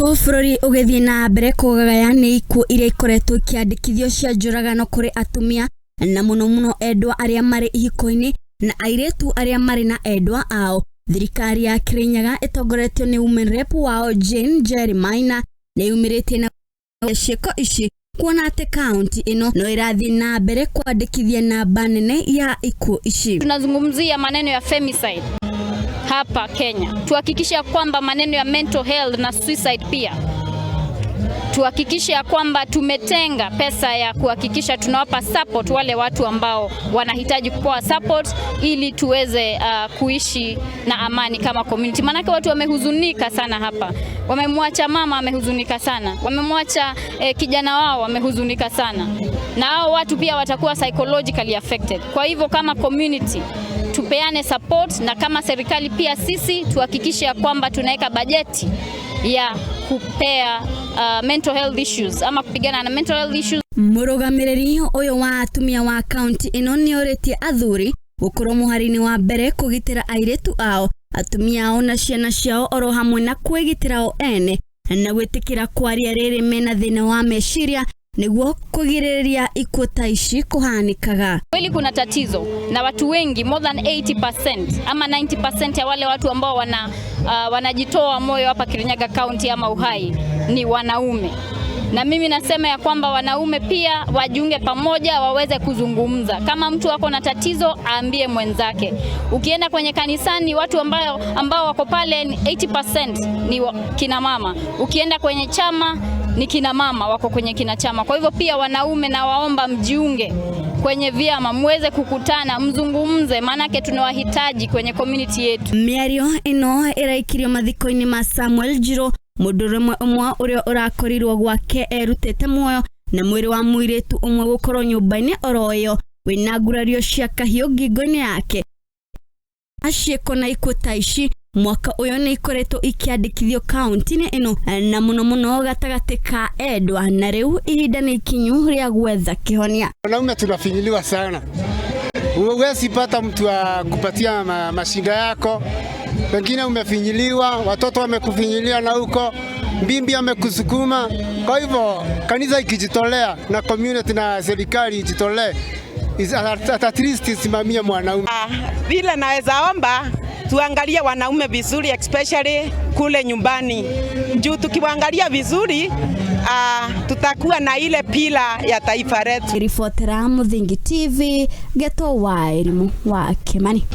Ko bururi ugethi na mbere kugagaya ni ikuo iria ikoretwo ikiandikithio cia njuragano kuri atumia na muno endwa aria mari ihiko-ini na airetu aria mari na endwa ao. Thirikari ya Kirinyaga itongoretio ni women rep wao Jane Njeri Maina ni yumirite na ciiko ici kuona ati kaunti ino no irathi na mbere kuandikithia namba nene ya ikuo ici. Tunazungumzia maneno ya femicide hapa Kenya. Tuhakikisha kwamba maneno ya mental health na suicide pia. Tuhakikisha kwamba tumetenga pesa ya kuhakikisha tunawapa support wale watu ambao wanahitaji kupewa support ili tuweze kuishi na amani kama community. Maana watu wamehuzunika sana hapa. Wamemwacha mama amehuzunika sana. Wamemwacha kijana wao wamehuzunika sana. Na hao watu pia watakuwa psychologically affected. Kwa hivyo kama community tupeane support, na kama serikali pia sisi tuhakikishe kwamba tunaweka bajeti ya kupea mental health issues ama kupigana na mental health issues. Murugamiriri uyu wa atumia wa county ino ni oritie athuri gukorwo muharini wa mbere kugitira airetu ao, atumia ao na ciana ciao oro hamwe na kwigitira o ene na gwitikira kwaria riri mena thina wa meciria niguo kugiriria ikuo ta ici kuhanikaga. Kweli kuna tatizo na watu wengi, more than 80% ama 90% ya wale watu ambao wanajitoa moyo hapa Kirinyaga County ama Uhai ni wanaume. Na mimi nasema ya kwamba wanaume pia wajiunge pamoja waweze kuzungumza. Kama mtu wako na tatizo aambie mwenzake. Ukienda kwenye kanisani watu ambao wako pale 80% ni kina mama. Ukienda kwenye chama ni kina mama wako kwenye kina chama. Kwa hivyo pia wanaume na waomba mjiunge kwenye vyama, muweze kukutana, mzungumze, manake tunawahitaji kwenye community yetu. Miario ino iraikirio mathiko-ini ma Samuel Njiro, mudurumwe umwe uria urakorirwo gwake erutete muoyo na mwiri wa muiretu umwe gukorwo nyumba-ini oroyo wina ngurario cia kahiu ngingo-ini yake. Acieko na ikuo ta ici mwaka uyo ni ikoretwo ikiandikithio kaunti-ini ino na muno gatagati ka endwa, na riu ihinda ni ikinyu ria gwetha kihonia. Wanaume tunafinyiliwa sana. Huwezi pata mtu wa kupatia mashinda yako. Wengine umefinyiliwa, watoto wamekufinyilia na huko, mbimbi amekusukuma. Kwa hivyo kanisa ikijitolea na community na serikali ijitolee, at least simamie mwanaume. Vile naweza omba tuangalie wanaume vizuri, especially kule nyumbani. Juu tukiwaangalia vizuri tutakuwa na ile pila ya taifa letu. Ripotera Muthingi TV, Geto wa elimu wa Kimani.